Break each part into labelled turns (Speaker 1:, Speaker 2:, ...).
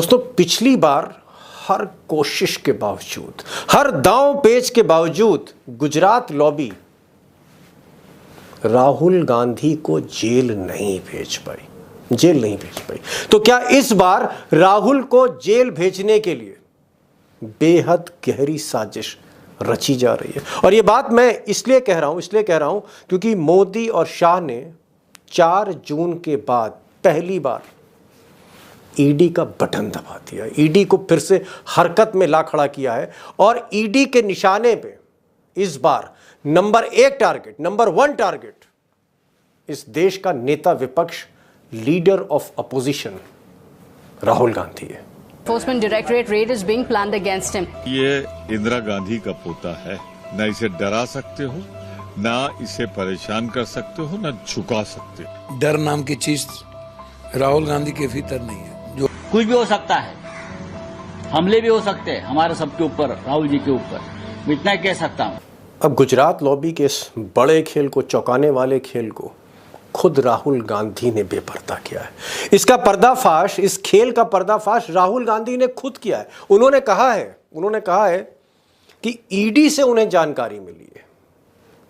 Speaker 1: दोस्तों, पिछली बार हर कोशिश के बावजूद, हर दांव पेच के बावजूद गुजरात लॉबी राहुल गांधी को जेल नहीं भेज पाई। तो क्या इस बार राहुल को जेल भेजने के लिए बेहद गहरी साजिश रची जा रही है? और यह बात मैं इसलिए कह रहा हूं क्योंकि मोदी और शाह ने 4 जून के बाद पहली बार ईडी का बटन दबा दिया। ईडी को फिर से हरकत में ला खड़ा किया है और ईडी के निशाने पे इस बार नंबर 1 टारगेट इस देश का नेता विपक्ष, leader of opposition Rahul Gandhi है।
Speaker 2: Enforcement Directorate raid is being planned against him.
Speaker 3: ये इंदिरा गांधी का पोता है, ना इसे डरा सकते हो, ना इसे परेशान कर सकते हो, ना झुका सकते हो।
Speaker 4: डर नाम की चीज राहुल गांधी के भीतर नहीं है। जो
Speaker 5: कुछ भी हो सकता है, हमले भी हो सकते हैं हमारे सबके ऊपर, राहुल जी के ऊपर, मैं इतना कह सकता हूँ।
Speaker 1: अब गुजरात लॉबी के इस बड़े खेल को, चौंकाने वाले खेल को खुद राहुल गांधी ने बेपर्दा किया है। इसका पर्दाफाश, इस खेल का पर्दाफाश राहुल गांधी ने खुद किया है। उन्होंने कहा है कि ईडी से उन्हें जानकारी मिली है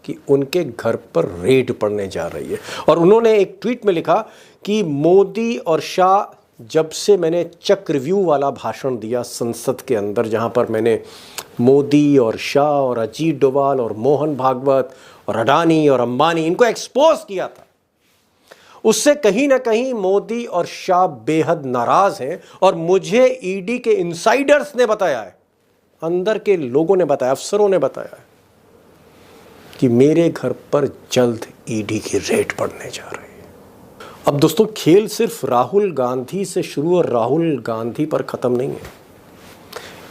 Speaker 1: कि उनके घर पर रेड पड़ने जा रही है। और उन्होंने एक ट्वीट में लिखा कि मोदी और शाह, जब से मैंने चक्रव्यूह वाला भाषण दिया संसद के अंदर, जहां पर मैंने मोदी और शाह और अजीत डोभाल और मोहन भागवत और अडानी और अंबानी, इनको एक्सपोज किया था, उससे कहीं ना कहीं मोदी और शाह बेहद नाराज हैं। और मुझे ईडी के इनसाइडर्स ने बताया है, अंदर के लोगों ने बताया, अफसरों ने बताया है कि मेरे घर पर जल्द ईडी की रेड पड़ने जा रही है। अब दोस्तों, खेल सिर्फ राहुल गांधी से शुरू और राहुल गांधी पर खत्म नहीं है।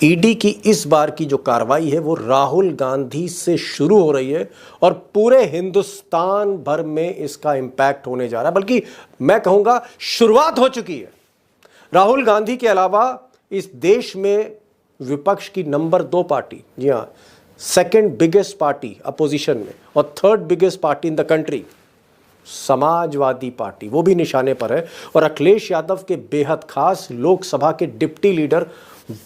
Speaker 1: ईडी की इस बार की जो कार्रवाई है वो राहुल गांधी से शुरू हो रही है और पूरे हिंदुस्तान भर में इसका इंपैक्ट होने जा रहा है, बल्कि मैं कहूंगा शुरुआत हो चुकी है। राहुल गांधी के अलावा इस देश में विपक्ष की नंबर 2 पार्टी, जी हां, 2nd बिगेस्ट पार्टी अपोजिशन में और 3rd biggest party in the country, Samajwadi party, वो भी निशाने पर है। और अखिलेश यादव के बेहद खास लोकसभा के डिप्टी लीडर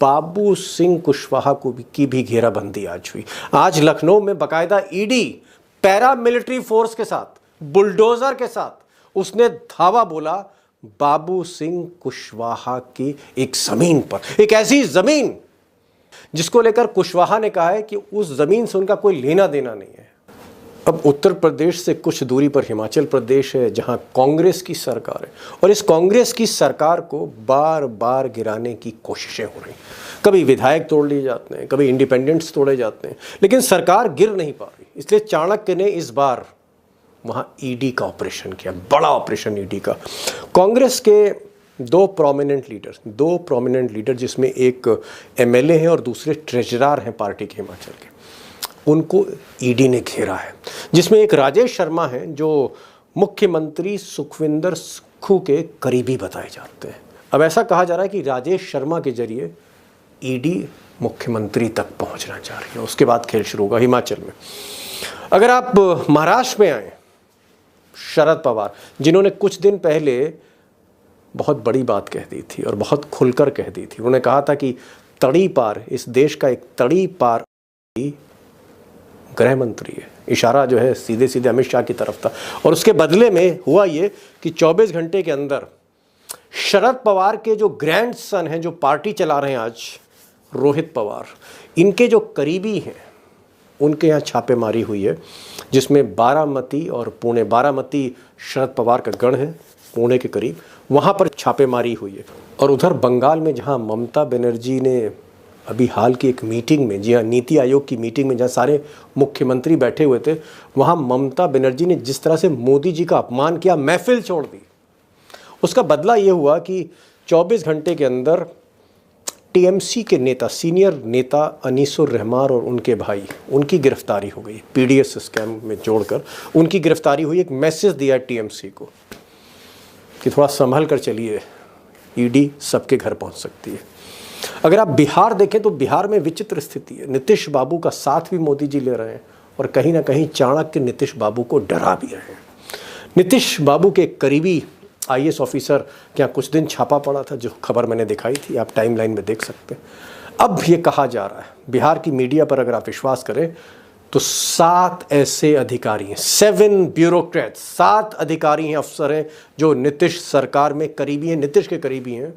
Speaker 1: बाबू सिंह कुशवाहा की भी घेराबंदी आज हुई। आज लखनऊ में बकायदा ईडी पैरामिलिट्री फोर्स के साथ, बुलडोजर के साथ उसने धावा बोला बाबू सिंह कुशवाहा की एक जमीन पर, एक ऐसी जमीन जिसको लेकर कुशवाहा ने कहा है कि उस जमीन से उनका कोई लेना देना नहीं है। अब उत्तर प्रदेश से कुछ दूरी पर हिमाचल प्रदेश है, जहां कांग्रेस की सरकार है और इस कांग्रेस की सरकार को बार बार गिराने की कोशिशें हो रही। कभी विधायक तोड़ लिए जाते हैं, कभी इंडिपेंडेंट्स तोड़े जाते हैं, लेकिन सरकार गिर नहीं पा रही। इसलिए चाणक्य ने इस बार वहां ईडी का ऑपरेशन किया, बड़ा ऑपरेशन ईडी का। कांग्रेस के 2 प्रोमिनेंट लीडर, जिसमें एक एमएलए हैं और दूसरे ट्रेजरर हैं पार्टी के हिमाचल के, उनको ईडी ने घेरा है, जिसमें एक राजेश शर्मा हैं जो मुख्यमंत्री सुखविंदर सुक्खू के करीबी बताए जाते हैं। अब ऐसा कहा जा रहा है कि राजेश शर्मा के जरिए ईडी मुख्यमंत्री तक पहुंचना चाह रही है। उसके बाद खेल शुरू होगा हिमाचल में। अगर आप महाराष्ट्र में आए, शरद पवार, जिन्होंने कुछ दिन पहले बहुत बड़ी बात कह दी थी और बहुत खुलकर कह दी थी, उन्होंने कहा था कि तड़ी पार, इस देश का एक तड़ी पार गृह मंत्री है। इशारा जो है सीधे अमित शाह की तरफ था। और उसके बदले में हुआ ये कि 24 घंटे के अंदर शरद पवार के जो ग्रैंडसन हैं, जो पार्टी चला रहे हैं आज, रोहित पवार, इनके जो करीबी हैं, उनके यहाँ छापेमारी हुई है, जिसमें बारामती और पुणे, बारामती शरद पवार का गढ़ है पुणे के करीब, वहाँ पर छापेमारी हुई है। और उधर बंगाल में जहाँ ममता बनर्जी ने अभी हाल की एक मीटिंग में, जी हाँ, नीति आयोग की मीटिंग में जहाँ सारे मुख्यमंत्री बैठे हुए थे, वहाँ ममता बनर्जी ने जिस तरह से मोदी जी का अपमान किया, महफिल छोड़ दी, उसका बदला ये हुआ कि 24 घंटे के अंदर टीएमसी के नेता, सीनियर नेता अनीसुर रहमान और उनके भाई, उनकी गिरफ्तारी हो गई। पीडीएस स्कैम में जोड़कर उनकी गिरफ्तारी हुई। एक मैसेज दिया टीएमसी को कि थोड़ा संभल कर चलिए, ईडी सबके घर पहुँच सकती है। अगर आप बिहार देखें तो बिहार में विचित्र स्थिति है। नीतीश बाबू का साथ भी मोदी जी ले रहे हैं और कहीं ना कहीं चाणक्य नीतीश बाबू को डरा भी रहे हैं। नीतीश बाबू के करीबी IAS ऑफिसर के यहाँ कुछ दिन छापा पड़ा था, जो खबर मैंने दिखाई थी, आप टाइमलाइन में देख सकते हैं। अब ये कहा जा रहा है, बिहार की मीडिया पर अगर आप विश्वास करें तो 7 ऐसे अधिकारी हैं, 7 ब्यूरोक्रेट्स, 7 अधिकारी हैं, अफसर हैं जो नीतीश सरकार में करीबी हैं, नीतीश के करीबी हैं,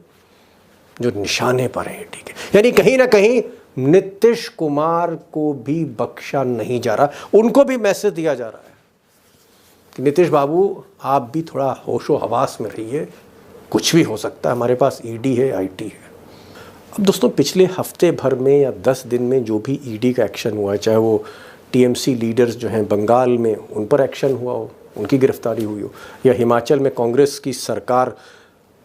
Speaker 1: जो निशाने पर हैं ईडी के। यानी कहीं ना कहीं नीतीश कुमार को भी बख्शा नहीं जा रहा, उनको भी मैसेज दिया जा रहा है कि नीतीश बाबू आप भी थोड़ा होशो हवास में रहिए, कुछ भी हो सकता है, हमारे पास ईडी है, IT है। अब दोस्तों पिछले हफ्ते भर में या 10 दिन में जो भी ईडी का एक्शन हुआ है, चाहे वो TMC लीडर्स जो हैं बंगाल में उन पर एक्शन हुआ हो, उनकी गिरफ्तारी हुई हो, या हिमाचल में कांग्रेस की सरकार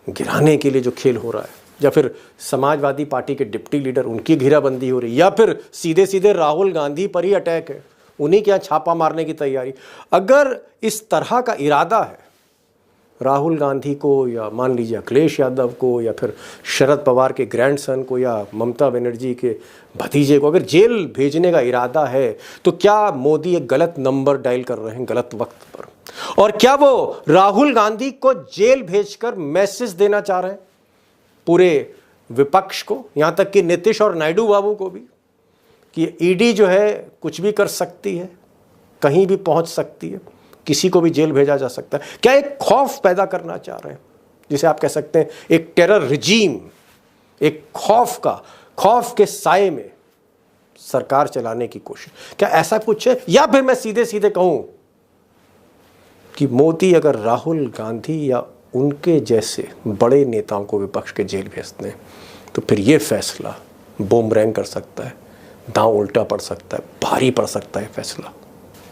Speaker 1: गिराने के लिए जो खेल हो रहा है, या फिर समाजवादी पार्टी के डिप्टी लीडर उनकी घेराबंदी हो रही है, या फिर सीधे सीधे राहुल गांधी पर ही अटैक है, उन्हीं के यहाँ छापा मारने की तैयारी। अगर इस तरह का इरादा है राहुल गांधी को, या मान लीजिए अखिलेश यादव को, या फिर शरद पवार के ग्रैंडसन को, या ममता बनर्जी के भतीजे को अगर जेल भेजने का इरादा है, तो क्या मोदी एक गलत नंबर डायल कर रहे हैं गलत वक्त पर? और क्या वो राहुल गांधी को जेल भेजकर मैसेज देना चाह रहे हैं पूरे विपक्ष को, यहां तक कि नीतीश और नायडू बाबू को भी, कि ईडी जो है कुछ भी कर सकती है, कहीं भी पहुंच सकती है, किसी को भी जेल भेजा जा सकता है? क्या एक खौफ पैदा करना चाह रहे हैं, जिसे आप कह सकते हैं एक टेरर रिजीम, एक खौफ के साए में सरकार चलाने की कोशिश? क्या ऐसा कुछ है? या फिर मैं सीधे सीधे कहूं कि मोदी अगर राहुल गांधी या उनके जैसे बड़े नेताओं को विपक्ष के जेल भेजते हैं तो फिर ये फैसला बूमरैंग कर सकता है, दांव उल्टा पड़ सकता है, भारी पड़ सकता है फैसला।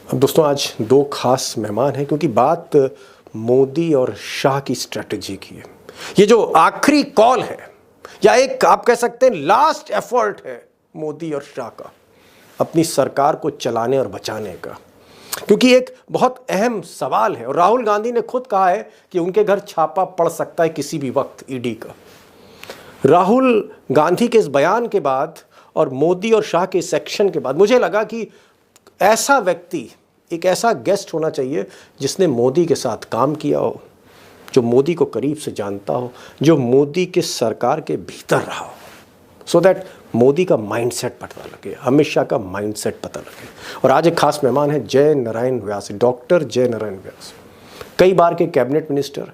Speaker 1: अब दोस्तों आज 2 खास मेहमान हैं, क्योंकि बात मोदी और शाह की स्ट्रेटजी की है। ये जो आखिरी कॉल है, या एक आप कह सकते हैं लास्ट एफर्ट है मोदी और शाह का अपनी सरकार को चलाने और बचाने का, क्योंकि एक बहुत अहम सवाल है। और राहुल गांधी ने खुद कहा है कि उनके घर छापा पड़ सकता है किसी भी वक्त ईडी का। राहुल गांधी के इस बयान के बाद और मोदी और शाह के इस एक्शन के बाद मुझे लगा कि ऐसा व्यक्ति, एक ऐसा गेस्ट होना चाहिए जिसने मोदी के साथ काम किया हो, जो मोदी को करीब से जानता हो, जो मोदी के सरकार के भीतर रहा हो, सो दैट मोदी का माइंडसेट पता लगे, अमित शाह का माइंडसेट पता लगे। और आज एक खास मेहमान है जय नारायण व्यास, डॉक्टर जय नारायण व्यास, कई बार के कैबिनेट मिनिस्टर।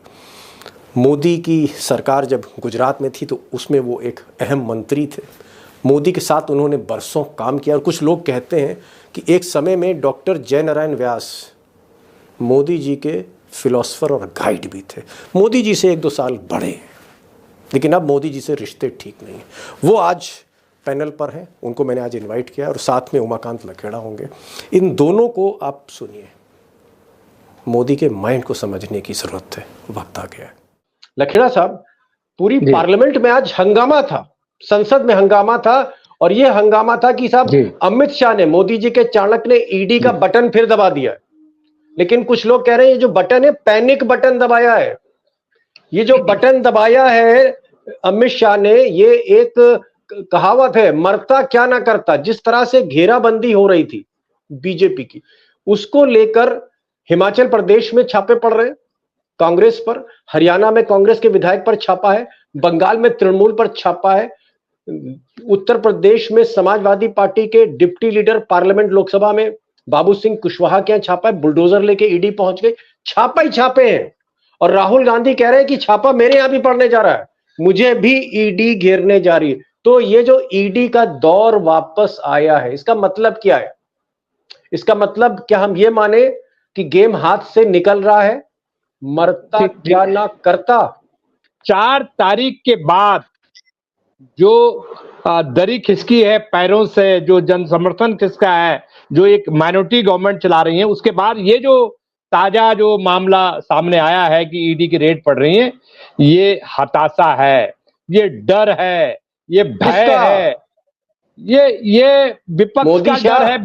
Speaker 1: मोदी की सरकार जब गुजरात में थी तो उसमें वो एक अहम मंत्री थे, मोदी के साथ उन्होंने बरसों काम किया। और कुछ लोग कहते हैं कि एक समय में डॉक्टर जय नारायण व्यास मोदी जी के फिलोसफर और गाइड भी थे, मोदी जी से 1-2 साल बड़े हैं, लेकिन अब मोदी जी से रिश्ते ठीक नहीं हैं। वो आज पैनल पर हैं, उनको मैंने आज इनवाइट किया, और साथ में उमाकांत लखेड़ा होंगे। इन दोनों को आप सुनिए, मोदी के माइंड को समझने की जरूरत है, वक्त आ गया है। लखेड़ा साहब, पूरी पार्लियामेंट में आज हंगामा था, संसद में हंगामा था, और ये हंगामा था कि साहब अमित शाह ने, मोदी जी के चाणक्य ने ईडी का बटन फिर दबा दिया है। लेकिन कुछ लोग कह रहे हैं ये जो बटन है पैनिक बटन दबाया है। ये जो बटन दबाया है अमित शाह ने, ये एक कहावत है, मरता क्या ना करता। जिस तरह से घेराबंदी हो रही थी बीजेपी की, उसको लेकर हिमाचल प्रदेश में छापे पड़ रहे हैं कांग्रेस पर, हरियाणा में कांग्रेस के विधायक पर छापा है, बंगाल में तृणमूल पर छापा है, उत्तर प्रदेश में समाजवादी पार्टी के डिप्टी लीडर पार्लियामेंट लोकसभा में बाबू सिंह कुशवाहा के यहाँ छापा है, बुलडोजर लेके ईडी पहुंच गई, छापा ही छापे हैं। और राहुल गांधी कह रहे हैं कि छापा मेरे यहां भी पड़ने जा रहा है, मुझे भी ईडी घेरने जा रही है। तो ये जो ईडी का दौर वापस आया है, इसका मतलब क्या है? इसका मतलब क्या हम ये माने कि गेम हाथ से निकल रहा है, मरता क्या ना करता?
Speaker 6: 4 तारीख के बाद जो दरी खिसकी है पैरों से, जो जन समर्थन खिसका है, जो एक माइनॉरिटी गवर्नमेंट चला रही है, उसके बाद ये जो ताजा जो मामला सामने आया है कि ईडी की रेड पड़ रही है, ये हताशा है, ये डर है, ये भय है, ये विपक्ष का डर है।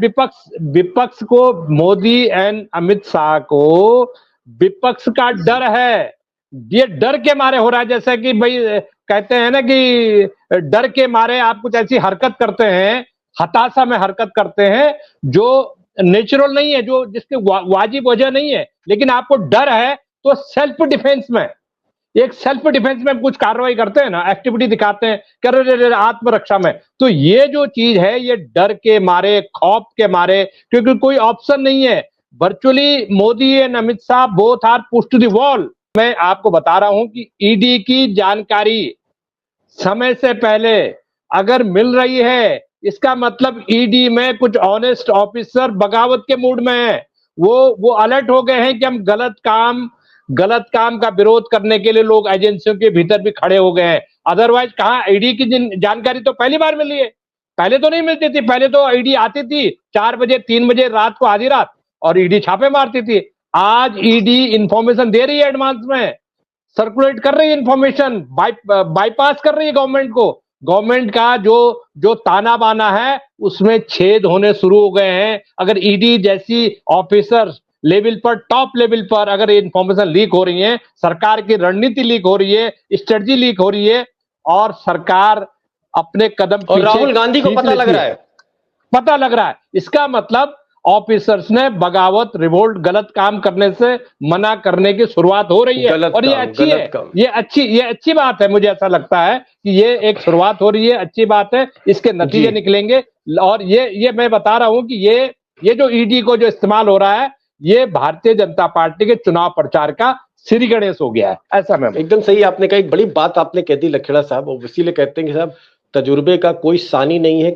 Speaker 6: विपक्ष को, मोदी एंड अमित शाह को विपक्ष का डर है। ये डर के मारे हो रहा है, जैसे कि भाई कहते हैं ना कि डर के मारे आप कुछ ऐसी हरकत करते हैं, हताशा में हरकत करते हैं जो नेचुरल नहीं है, जो जिसके वाजिब वजह नहीं है, लेकिन आपको डर है तो सेल्फ डिफेंस में एक सेल्फ डिफेंस में कुछ कार्रवाई करते हैं ना, एक्टिविटी दिखाते हैं, कर रहे आत्मरक्षा में, तो ये जो चीज है ये डर के मारे, खौफ के मारे, क्योंकि कोई ऑप्शन नहीं है। Virtually Modi and Amit Shah both are push to the wall. मैं आपको बता रहा हूं कि ईडी की जानकारी समय से पहले अगर मिल रही है, इसका मतलब ईडी में कुछ ऑनेस्ट ऑफिसर बगावत के मूड में है। वो अलर्ट हो गए हैं कि हम गलत काम का विरोध करने के लिए लोग एजेंसियों के भीतर भी खड़े हो गए हैं। अदरवाइज कहाँ ईडी की जानकारी तो पहली बार मिली है, पहले तो नहीं मिलती थी। पहले तो ईडी आती थी 4 बजे 3 बजे रात को, आधी रात, और ईडी छापे मारती थी। आज ईडी इंफॉर्मेशन दे रही है, एडवांस में सर्कुलेट कर रही है इंफॉर्मेशन, बाईपास कर रही है गवर्नमेंट को। गवर्नमेंट का जो ताना बाना है उसमें छेद होने शुरू हो गए हैं। अगर ईडी जैसी ऑफिसर लेवल पर, टॉप लेवल पर अगर इंफॉर्मेशन लीक हो रही है, सरकार की रणनीति लीक हो रही है, स्ट्रेटजी लीक हो रही है, और सरकार अपने कदम
Speaker 1: और राहुल गांधी को पता लग रहा है, इसका मतलब ऑफिसर्स ने बगावत, रिवोल्ट, गलत काम करने से मना करने की शुरुआत हो रही है। और ये अच्छी है, ये अच्छी बात है। मुझे ऐसा लगता है कि ये एक शुरुआत हो रही है, अच्छी बात है, इसके नतीजे निकलेंगे। और ये मैं बता रहा हूं कि ये जो ईडी को जो इस्तेमाल हो रहा है, ये भारतीय जनता पार्टी के चुनाव प्रचार का श्री गणेश हो गया है। ऐसा मैं एकदम सही आपने कहा, एक बड़ी बात आपने कह दी लखेड़ा साहब, और इसीलिए कहते हैं कि साहब तजुर्बे का कोई सानी नहीं है,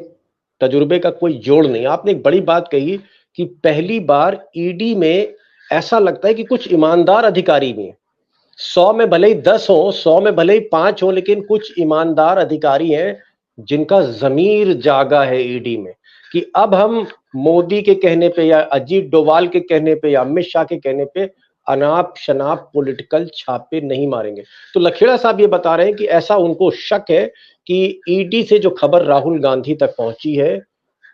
Speaker 1: तजुर्बे का कोई जोड़ नहीं। आपने एक बड़ी बात कही कि पहली बार ईडी में ऐसा लगता है कि कुछ ईमानदार अधिकारी भी हैं। 100 में भले ही 10 हो, 100 में भले ही 5 हो, लेकिन कुछ ईमानदार अधिकारी हैं जिनका जमीर जागा है ईडी में, कि अब हम मोदी के कहने पे या अजीत डोभाल के कहने पे या अमित शाह के कहने पे अनाप शनाप पॉलिटिकल छापे नहीं मारेंगे। तो लखेड़ा साहब ये बता रहे हैं कि ऐसा उनको शक है कि ईडी से जो खबर राहुल गांधी तक पहुंची है,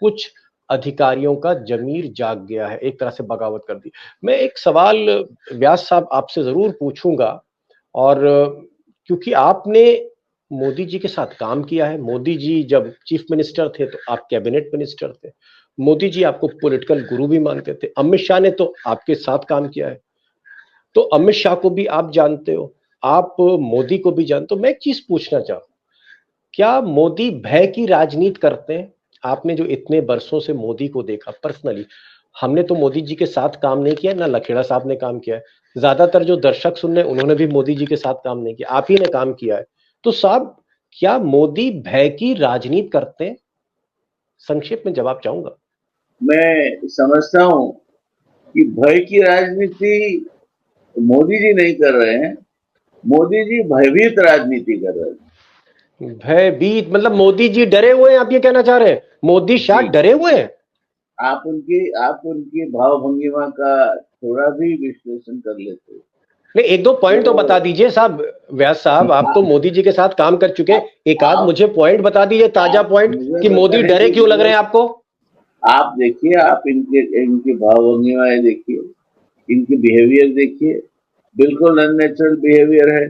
Speaker 1: कुछ अधिकारियों का जमीर जाग गया है, एक तरह से बगावत कर दी। मैं एक सवाल व्यास साहब आपसे जरूर पूछूंगा, और क्योंकि आपने मोदी जी के साथ काम किया है, मोदी जी जब चीफ मिनिस्टर थे तो आप कैबिनेट मिनिस्टर थे, मोदी जी आपको पॉलिटिकल गुरु भी मानते थे, अमित शाह ने तो आपके साथ काम किया है, तो अमित शाह को भी आप जानते हो, आप मोदी को भी जानते हो। मैं एक चीज पूछना चाहूँ, क्या मोदी भय की राजनीति करते हैं? आपने जो इतने बरसों से मोदी को देखा पर्सनली, हमने तो मोदी जी के साथ काम नहीं किया, ना लखेड़ा साहब ने काम किया है, ज्यादातर जो दर्शक सुन रहे उन्होंने भी मोदी जी के साथ काम नहीं किया, आप ही ने काम किया है। तो साहब, क्या मोदी भय की राजनीति करते हैं? संक्षेप में जवाब चाहूंगा।
Speaker 7: मैं समझता हूं कि भय की राजनीति मोदी जी नहीं कर रहे हैं, मोदी जी भयभीत राजनीति कर रहे हैं।
Speaker 1: भयभीत मतलब मोदी जी डरे हुए हैं, आप ये कहना चाह रहे हैं? मोदी शाह डरे हुए हैं?
Speaker 7: आप उनकी भाव भंगिमा का थोड़ा भी विश्लेषण कर लेते हो।
Speaker 1: नहीं, एक दो पॉइंट तो बता दीजिए साहब। व्यास साहब, आप तो मोदी जी के साथ काम कर चुके हैं, एक आध मुझे पॉइंट बता दीजिए, ताजा पॉइंट, कि मोदी डरे क्यों लग रहे हैं आपको?
Speaker 7: आप देखिए, आप इनके भाव भंगिमाएं देखिए, इनके बिहेवियर देखिए, बिल्कुल अननेचुरल बिहेवियर है।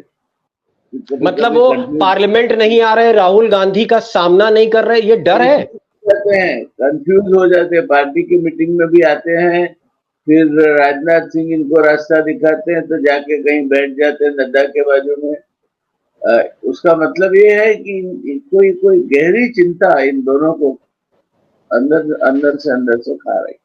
Speaker 1: मतलब वो पार्लियामेंट नहीं आ रहे, राहुल गांधी का सामना नहीं कर रहे, ये डर है?
Speaker 7: कंफ्यूज हो जाते हैं, पार्टी की मीटिंग में भी आते हैं, फिर राजनाथ सिंह इनको रास्ता दिखाते हैं तो जाके कहीं बैठ जाते हैं नड्डा के बाजू में। उसका मतलब ये है कि कोई गहरी चिंता इन दोनों को अंदर से खा रही है।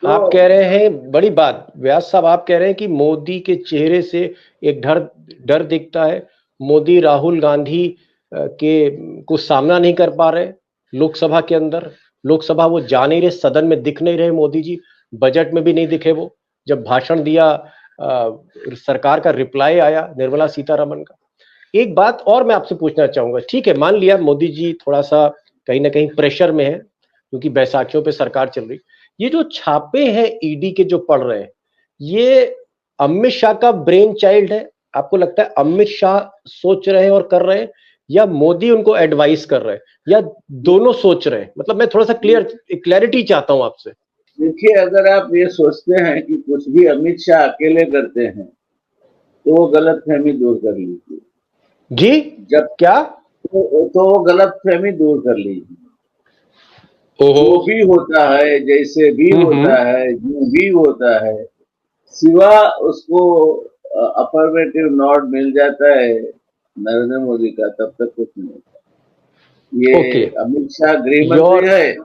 Speaker 7: तो
Speaker 1: आप कह रहे हैं, बड़ी बात व्यास साहब, आप कह रहे हैं कि मोदी के चेहरे से एक डर दिखता है, मोदी राहुल गांधी को सामना नहीं कर पा रहे लोकसभा के अंदर, लोकसभा वो जा नहीं रहे, सदन में दिख नहीं रहे मोदी जी, बजट में भी नहीं दिखे वो, जब भाषण दिया सरकार का रिप्लाई आया निर्मला सीतारमण का। एक बात और मैं आपसे पूछना चाहूंगा, ठीक है मान लिया मोदी जी थोड़ा सा कहीं ना कहीं प्रेशर में है क्योंकि बैसाखियों पे सरकार चल रही, ये जो छापे हैं ईडी के जो पड़ रहे हैं, ये अमित शाह का ब्रेन चाइल्ड है? आपको लगता है अमित शाह सोच रहे हैं और कर रहे हैं, या मोदी उनको एडवाइस कर रहे हैं, या दोनों सोच रहे हैं? मतलब मैं थोड़ा सा क्लैरिटी चाहता हूं आपसे।
Speaker 7: देखिए, अगर आप ये सोचते हैं कि कुछ भी अमित शाह अकेले करते हैं तो वो गलतफहमी दूर कर लीजिए
Speaker 1: जी। जब क्या
Speaker 7: तो वो गलतफहमी दूर कर लीजिए। जो भी होता है, जैसे भी होता है, जो भी होता है, सिवा उसको अफर्मेटिव नॉट मिल जाता है नरेंद्र मोदी का, तब तक कुछ नहीं होता। ये
Speaker 1: Okay.
Speaker 7: अमित शाह गृह मंत्री है,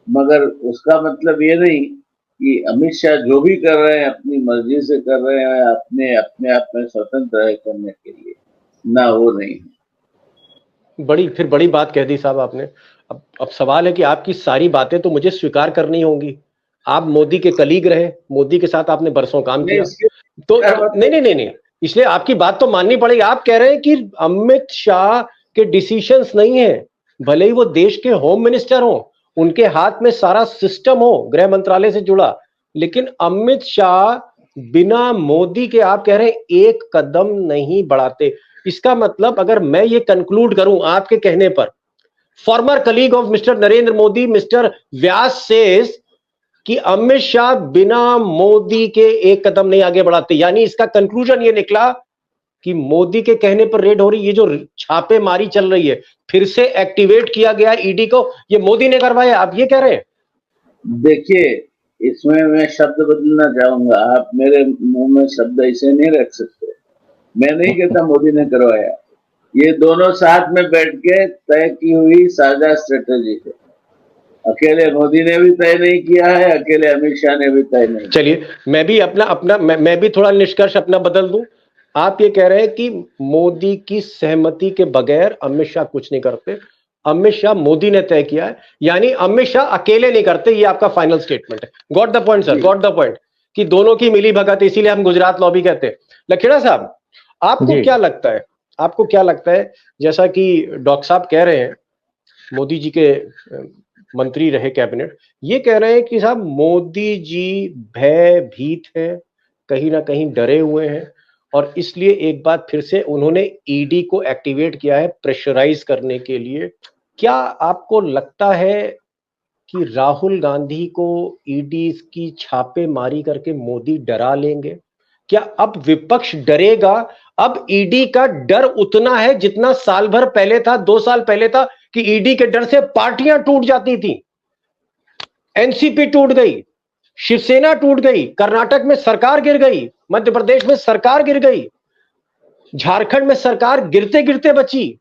Speaker 7: मगर उसका मतलब ये नहीं कि अमित शाह जो भी कर रहे हैं अपनी मर्जी से कर रहे हैं, अपने अपने आप में स्वतंत्र है करने के लिए, ना वो नहीं है।
Speaker 1: फिर बड़ी बात कह दी साहब आपने। अब सवाल है कि आपकी सारी बातें तो मुझे स्वीकार करनी होंगी। आप मोदी के कलीग रहे, मोदी के साथ आपने बरसों काम किया, तो नहीं, इसलिए आपकी बात तो माननी पड़ेगी। आप कह रहे हैं कि अमित शाह के डिसीजंस नहीं है, भले ही वो देश के होम मिनिस्टर हो, उनके हाथ में सारा सिस्टम हो गृह मंत्रालय से जुड़ा, लेकिन अमित शाह बिना मोदी के आप कह रहे हैं एक कदम नहीं बढ़ाते। इसका मतलब अगर मैं ये कंक्लूड करूं आपके कहने पर, farmer colleague of mister Narendra Modi mister Vyas says कि अमित शाह बिना मोदी के एक कदम नहीं आगे बढ़ाते, यानी इसका कंक्लूजन ये निकला कि मोदी के कहने पर रेड हो रही, ये जो छापेमारी चल रही है, फिर से एक्टिवेट किया गया ईडी को, ये मोदी ने करवाया, आप ये कह रहे हैं?
Speaker 7: देखिए, इसमें मैं शब्द बदलना चाहूंगा। आप मेरे मुंह में शब्द ऐसे नहीं रख सकते। मैं नहीं कहता मोदी ने करवाया, ये दोनों साथ में बैठ के तय की हुई साझा स्ट्रेटेजी है। अकेले मोदी ने भी तय नहीं किया है, अकेले अमित शाह ने भी तय नहीं।
Speaker 1: चलिए, मैं भी थोड़ा निष्कर्ष अपना बदल दूं। आप ये कह रहे हैं कि मोदी की सहमति के बगैर अमित शाह कुछ नहीं करते, अमित शाह मोदी ने तय किया है, यानी अमित शाह अकेले नहीं करते, ये आपका फाइनल स्टेटमेंट है। Got the point sir, got the point कि दोनों की मिली भगत, इसीलिए हम गुजरात लॉबी कहते हैं। लखेड़ा साहब, आपको क्या लगता है, आपको क्या लगता है, जैसा कि डॉक्टर साहब कह रहे हैं, मोदी जी के मंत्री रहे कैबिनेट, ये कह रहे हैं कि साहब मोदी जी भयभीत है, कहीं ना कहीं डरे हुए हैं, और इसलिए एक बार फिर से उन्होंने ईडी को एक्टिवेट किया है प्रेशराइज करने के लिए। क्या आपको लगता है कि राहुल गांधी को ईडी की छापेमारी करके मोदी डरा लेंगे? क्या अब विपक्ष डरेगा? अब ईडी का डर उतना है जितना साल भर पहले था, 2 साल पहले था, कि ईडी के डर से पार्टियां टूट जाती थी। एनसीपी टूट गई, शिवसेना टूट गई, कर्नाटक में सरकार गिर गई, मध्य प्रदेश में सरकार गिर गई, झारखंड में सरकार गिरते गिरते बची,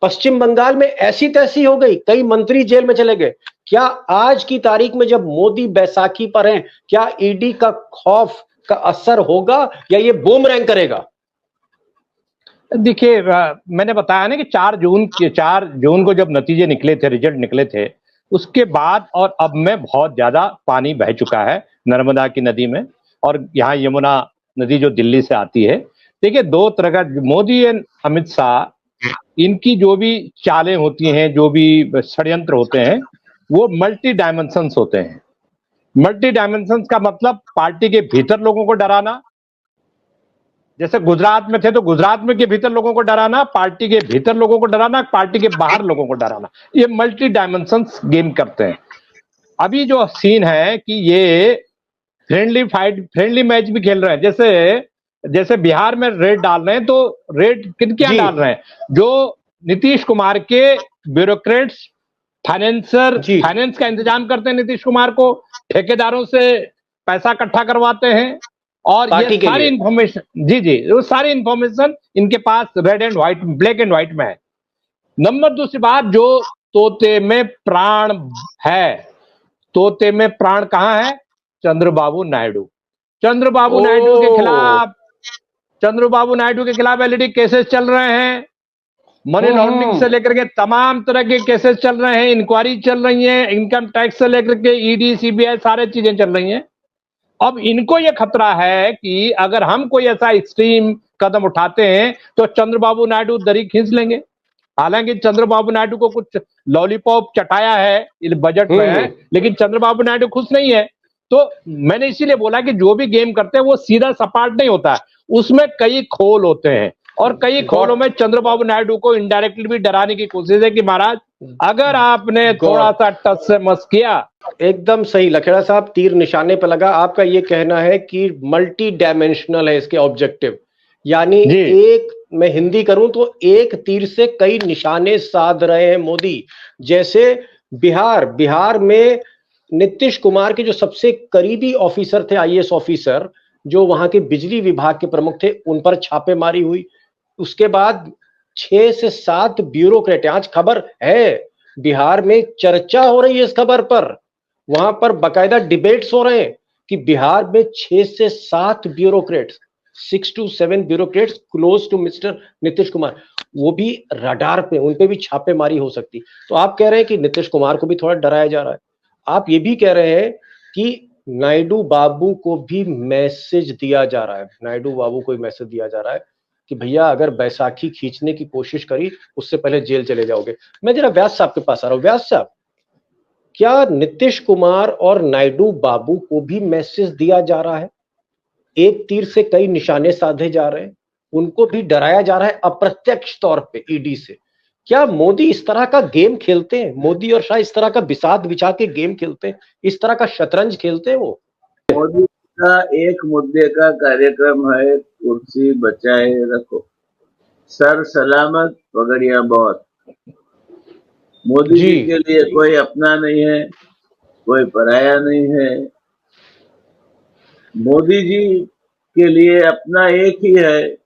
Speaker 1: पश्चिम बंगाल में ऐसी तैसी हो गई, कई मंत्री जेल में चले गए। क्या आज की तारीख में जब मोदी बैसाखी पर हैं, क्या ईडी का खौफ का असर होगा या ये बूमरैंग करेगा?
Speaker 6: देखिए, मैंने बताया ना कि 4 जून को जब नतीजे निकले थे, रिजल्ट निकले थे, उसके बाद और अब में बहुत ज्यादा पानी बह चुका है नर्मदा की नदी में, और यहाँ यमुना नदी जो दिल्ली से आती है। देखिए, 2 तरह का मोदी एंड अमित शाह, इनकी जो भी चालें होती हैं, जो भी षड्यंत्र होते हैं, वो मल्टी डायमेंशंस होते हैं। मल्टी डायमेंशंस का मतलब पार्टी के भीतर लोगों को डराना, जैसे गुजरात में थे तो गुजरात में के भीतर लोगों को डराना, पार्टी के भीतर लोगों को डराना, पार्टी के बाहर लोगों को डराना, ये मल्टी डायमेंशंस गेम करते हैं। अभी जो सीन है कि ये फ्रेंडली मैच भी खेल रहे हैं। जैसे बिहार में रेड डाल रहे हैं, तो रेड क्या डाल रहे हैं? जो नीतीश कुमार के ब्यूरोक्रेट्स, फाइनेंस का इंतजाम करते हैं, नीतीश कुमार को ठेकेदारों से पैसा इकट्ठा करवाते हैं, और ये सारी इंफॉर्मेशन वो सारी इंफॉर्मेशन इनके पास red and white, black and white में है। नंबर 2 बात, जो तोते में प्राण है, तोते में प्राण कहां है? चंद्रबाबू नायडू के खिलाफ एलईडी केसेस चल रहे हैं, मनी लॉन्ड्रिंग से लेकर के तमाम तरह के केसेस चल रहे हैं, इंक्वायरी चल रही है, इनकम टैक्स से लेकर के ईडी, सीबीआई, सारे चीजें चल रही हैं। अब इनको यह खतरा है कि अगर हम कोई ऐसा एक्सट्रीम कदम उठाते हैं तो चंद्रबाबू नायडू दरी खींच लेंगे। हालांकि चंद्रबाबू नायडू को कुछ लॉलीपॉप चटाया है इस बजट में, लेकिन चंद्रबाबू नायडू खुश नहीं है। तो मैंने इसीलिए बोला कि जो भी गेम करते हैं वो सीधा सपाट नहीं होता है, उसमें कई खोल होते हैं, और कई खोलों में चंद्रबाबू नायडू को इनडायरेक्टली भी डराने की कोशिश है कि महाराज अगर आपने थोड़ा सा टच से मस किया।
Speaker 1: एकदम सही लखेड़ा साहब, तीर निशाने पर लगा। आपका ये कहना है कि मल्टी डायमेंशनल है इसके ऑब्जेक्टिव, यानी एक, मैं हिंदी करूं तो एक तीर से कई निशाने साध रहे हैं मोदी। जैसे बिहार में नीतीश कुमार के जो सबसे करीबी ऑफिसर थे, आईएएस ऑफिसर, जो वहां के बिजली विभाग के प्रमुख थे उन पर छापेमारी हुई। उसके बाद 6 से 7 ब्यूरोक्रेट, आज खबर है, बिहार में चर्चा हो रही है इस खबर पर, वहां पर बाकायदा डिबेट्स हो रहे हैं कि बिहार में 6 से 7 bureaucrats, 6 to 7 bureaucrats close to mister Nitish Kumar, वो भी रडार पे, उन पे भी छापेमारी हो सकती। तो आप कह रहे हैं कि नीतीश कुमार को भी थोड़ा डराया जा रहा है। आप ये भी कह रहे हैं कि नायडू बाबू को भी मैसेज दिया जा रहा है, नायडू बाबू को मैसेज दिया जा रहा है कि भैया अगर बैसाखी खींचने की कोशिश करी उससे पहले जेल चले जाओगे। मैं जरा व्यास साहब के पास आ रहा हूं। व्यास साहब, क्या नीतीश कुमार और नायडू बाबू को भी मैसेज दिया जा रहा है? एक तीर से कई निशाने साधे जा रहे हैं, उनको भी डराया जा रहा है अप्रत्यक्ष तौर पे ईडी से। क्या मोदी इस तरह का गेम खेलते हैं? मोदी और शाह इस तरह का बिसात बिछा के गेम खेलते हैं, इस तरह का शतरंज खेलते हैं वो?
Speaker 7: मोदी का एक मुद्दे का कार्यक्रम है, कुर्सी बचाए रखो, सर सलामत पगड़िया बहुत। मोदी जी के लिए कोई अपना नहीं है, कोई पराया नहीं है। मोदी जी के लिए अपना एक ही है,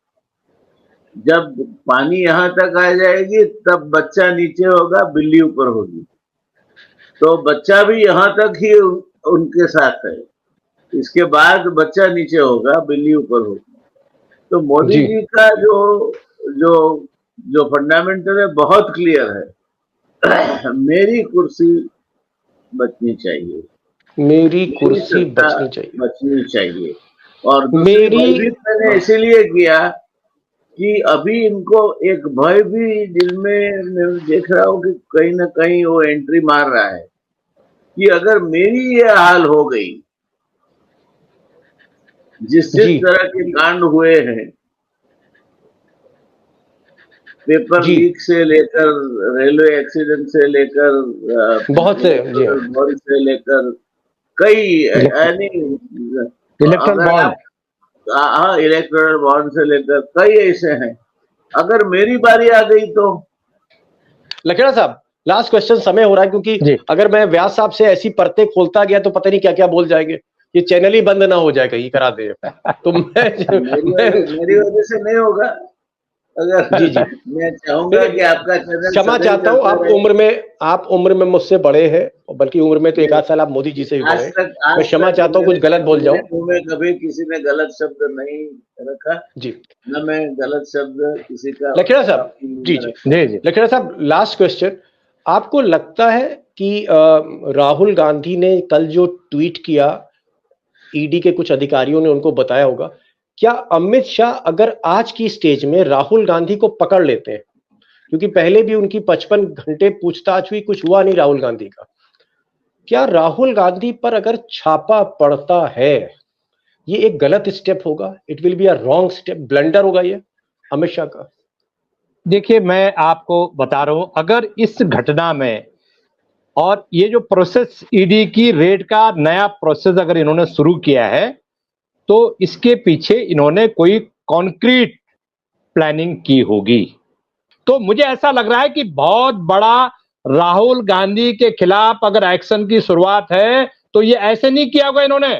Speaker 7: जब पानी यहां तक आ जाएगी तब बच्चा नीचे होगा, बिल्ली ऊपर होगी, तो बच्चा भी यहां तक ही उनके साथ है, इसके बाद बच्चा नीचे होगा, बिल्ली ऊपर होगी। तो मोदी जी का जो जो जो फंडामेंटल है बहुत क्लियर है, मेरी कुर्सी बचनी चाहिए,
Speaker 1: मेरी कुर्सी बचनी चाहिए।
Speaker 7: और मेरी मैंने इसीलिए किया कि अभी इनको एक भय भी दिल में, मैं देख रहा हूँ कि कहीं ना कहीं वो एंट्री मार रहा है कि अगर मेरी ये हाल हो गई, जिस तरह के कांड हुए हैं, पेपर लीक से लेकर, रेलवे एक्सीडेंट से लेकर,
Speaker 1: बहुत से
Speaker 7: लेकर कई इलेक्ट्रल बॉन्ड, हाँ इलेक्टोरल बॉन्ड से लेकर कई ऐसे हैं, अगर मेरी बारी आ गई तो।
Speaker 1: लखेड़ा साहब, लास्ट क्वेश्चन, समय हो रहा है, क्योंकि अगर मैं व्यास साहब से ऐसी परतें खोलता गया तो पता नहीं क्या क्या बोल जाएंगे, ये चैनल ही बंद ना हो जाए कहीं, करा दे तो
Speaker 7: मेरी वजह से नहीं होगा। अगर जी मैं चाहूंगा कि आपका चैनल,
Speaker 1: क्षमा चाहता हूँ, आप उम्र में मुझसे बड़े हैं, बल्कि उम्र में तो 1 आध साल आप मोदी जी से भी बड़े हैं। मैं क्षमा चाहता हूँ कुछ गलत बोल जाऊं।
Speaker 7: मैं कभी किसी ने गलत शब्द नहीं रखा
Speaker 1: जी,
Speaker 7: न मैं गलत शब्द किसी का।
Speaker 1: लखेड़ा साहब, जी लखेड़ा साहब, लास्ट क्वेश्चन, आपको लगता है कि राहुल गांधी ने कल जो ट्वीट किया, ईडी के कुछ अधिकारियों ने उनको बताया होगा, क्या अमित शाह अगर आज की स्टेज में राहुल गांधी को पकड़ लेते हैं, क्योंकि पहले भी उनकी 55 घंटे पूछताछ हुई, कुछ हुआ नहीं राहुल गांधी का, क्या राहुल गांधी पर अगर छापा पड़ता है, ये एक गलत स्टेप होगा? It will be a wrong step, blunder होगा ये अमित शाह का?
Speaker 6: देखिए, मैं आपको बता रहा हूं, अगर इस घटना में, और ये जो प्रोसेस ईडी की रेड का नया प्रोसेस अगर इन्होंने शुरू किया है, तो इसके पीछे इन्होंने कोई कॉन्क्रीट प्लानिंग की होगी। तो मुझे ऐसा लग रहा है कि बहुत बड़ा राहुल गांधी के खिलाफ अगर एक्शन की शुरुआत है, तो ये ऐसे नहीं किया होगा, इन्होंने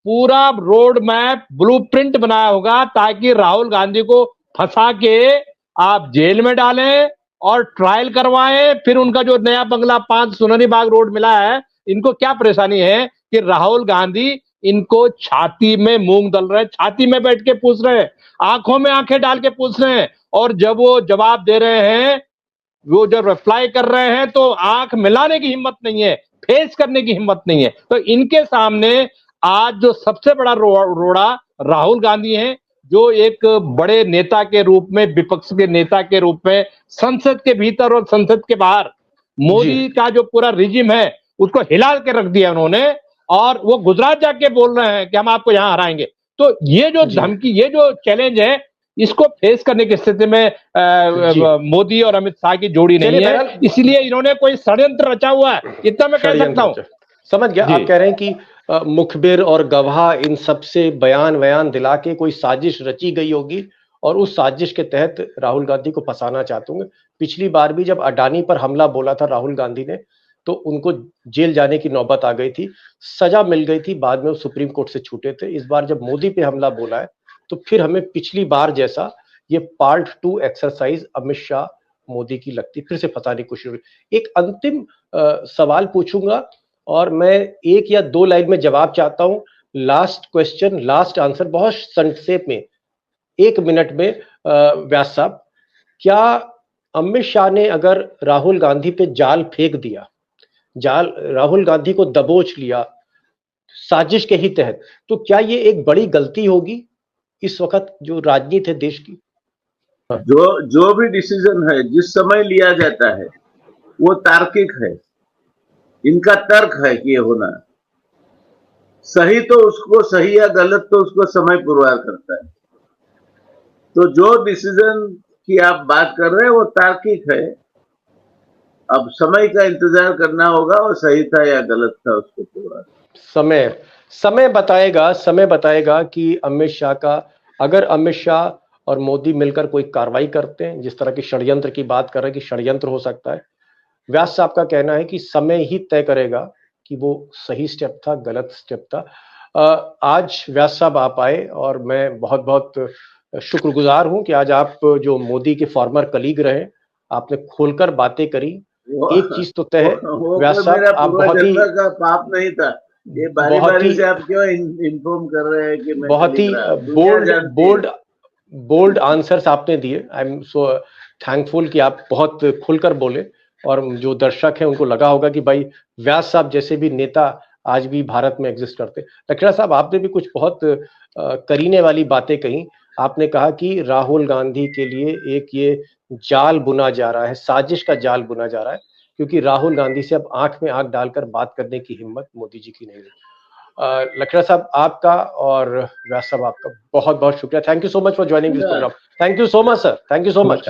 Speaker 6: पूरा रोड मैप, ब्लूप्रिंट बनाया होगा, ताकि राहुल गांधी को फंसा के आप जेल में डालें और ट्रायल करवाएं। फिर उनका जो नया बंगला 5 सुनहरी बाग रोड मिला है, इनको क्या परेशानी है कि राहुल गांधी इनको छाती में मूंग दल रहे हैं, छाती में बैठ के पूछ रहे हैं, आंखों में आंखें डाल के पूछ रहे हैं, और जब वो जवाब दे रहे हैं, वो जब रिप्लाई कर रहे हैं, तो आंख मिलाने की हिम्मत नहीं है, फेस करने की हिम्मत नहीं है। तो इनके सामने आज जो सबसे बड़ा रोड़ा राहुल गांधी है, जो एक बड़े नेता के रूप में, विपक्ष के नेता के रूप में, संसद के भीतर और संसद के बाहर मोदी का जो पूरा रिजिम है उसको हिला के रख दिया उन्होंने, और वो गुजरात जाके बोल रहे हैं कि हम आपको यहां हराएंगे। तो ये जो धमकी, ये जो चैलेंज है, इसको फेस करने की स्थिति में मोदी और अमित शाह की जोड़ी नहीं है, इसलिए इन्होंने कोई षड्यंत्र रचा हुआ है, इतना मैं कह सकता हूं।
Speaker 1: समझ गया। आप कह रहे हैं कि मुखबिर और गवाह इन सब से बयान दिला के कोई साजिश रची गई होगी, और उस साजिश के तहत राहुल गांधी को फंसाना चाहते होंगे। पिछली बार भी जब अडानी पर हमला बोला था राहुल गांधी ने, तो उनको जेल जाने की नौबत आ गई थी, सजा मिल गई थी, बाद में वो सुप्रीम कोर्ट से छूटे थे। इस बार जब मोदी पे हमला बोला है तो फिर हमें पिछली बार जैसा ये पार्ट 2 एक्सरसाइज अमित शाह मोदी की लगती, फिर से पता नहीं कुछ। एक अंतिम सवाल पूछूंगा और मैं 1 या 2 लाइन में जवाब चाहता हूं। लास्ट क्वेश्चन, लास्ट आंसर, बहुत संक्षेप में 1 मिनट में। व्यास साहब, क्या अमित शाह ने अगर राहुल गांधी पे जाल फेंक दिया, राहुल गांधी को दबोच लिया साजिश के ही तहत, तो क्या ये एक बड़ी गलती होगी इस वक्त जो राजनीति है देश की?
Speaker 7: जो भी डिसीजन है जिस समय लिया जाता है वो तार्किक है, इनका तर्क है कि ये होना सही, तो उसको सही या गलत तो उसको समय पुरवार करता है। तो जो डिसीजन की आप बात कर रहे हैं वो तार्किक है, अब समय का इंतजार करना होगा वो सही था या गलत था उसको पुरवार। समय बताएगा कि अमित शाह का, अगर अमित शाह और मोदी मिलकर कोई कार्रवाई करते हैं, जिस तरह की षड्यंत्र की बात कर रहे हैं कि षड्यंत्र हो सकता है, व्यास साहब का कहना है कि समय ही तय करेगा कि वो सही स्टेप था, गलत स्टेप था। आज व्यास साहब आप आए और मैं बहुत बहुत शुक्रगुजार हूं कि आज आप जो मोदी के फॉर्मर कलीग रहे, आपने खोलकर बातें करी। एक चीज तो तय है व्यास साहब, आप बहुत ही का पाप नहीं था, ये बारी-बारी से आप क्यों इन्फॉर्म कर रहे हैं कि मैं
Speaker 1: बहुत ही बोल्ड आंसर्स आपने दिए। आई एम सो थैंकफुल कि आप बहुत खुलकर बोले और जो दर्शक हैं उनको लगा होगा कि भाई व्यास साहब जैसे भी नेता आज भी भारत में एग्जिस्ट करते। लखेड़ा साहब, आपने भी कुछ बहुत करीने वाली बातें कही। आपने कहा कि राहुल गांधी के लिए एक ये जाल बुना जा रहा है, साजिश का जाल बुना जा रहा है, क्योंकि राहुल गांधी से अब आंख में आंख डालकर बात करने की हिम्मत मोदी जी की नहीं है। लखेड़ा साहब आपका और व्यास साहब आपका बहुत बहुत शुक्रिया। Thank you so much for joining this programme. Thank you so much sir, thank you so much.